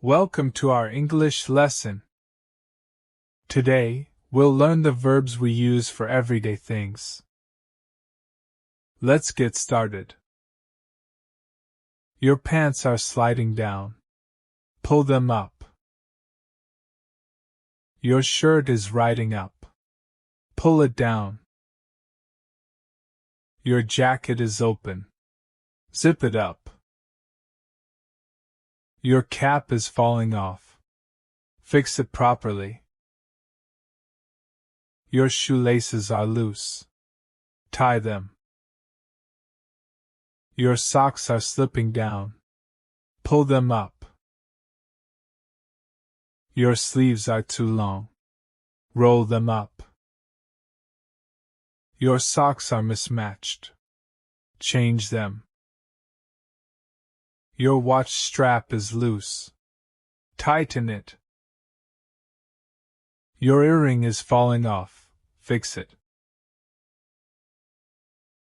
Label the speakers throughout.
Speaker 1: Welcome to our English lesson. Today, we'll learn the verbs we use for everyday things. Let's get started. Your pants are sliding down. Pull them up. Your shirt is riding up. Pull it down. Your jacket is open. Zip it up. Your cap is falling off. Fix it properly. Your shoelaces are loose. Tie them. Your socks are slipping down. Pull them up. Your sleeves are too long. Roll them up. Your socks are mismatched. Change them. Your watch strap is loose. Tighten it. Your earring is falling off. Fix it.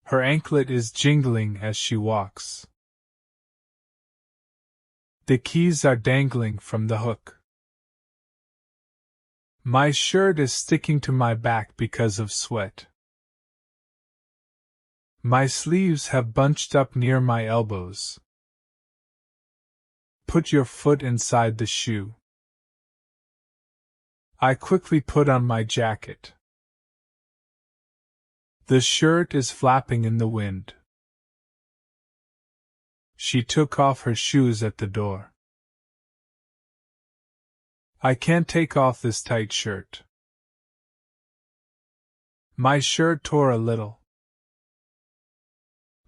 Speaker 1: Her anklet is jingling as she walks. The keys are dangling from the hook. My shirt is sticking to my back because of sweat. My sleeves have bunched up near my elbows. Put your foot inside the shoe. I quickly put on my jacket. The shirt is flapping in the wind. She took off her shoes at the door. I can't take off this tight shirt. My shirt tore a little.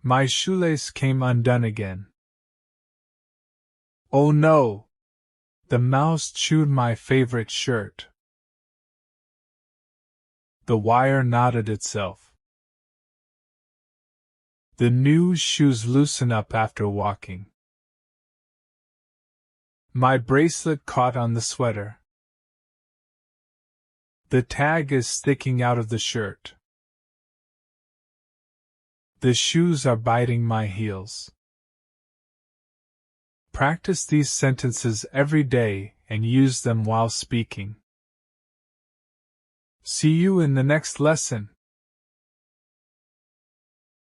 Speaker 1: My shoelace came undone again. Oh no! The mouse chewed my favorite shirt. The wire knotted itself. The new shoes loosen up after walking. My bracelet caught on the sweater. The tag is sticking out of the shirt. The shoes are biting my heels. Practice these sentences every day and use them while speaking. See you in the next lesson.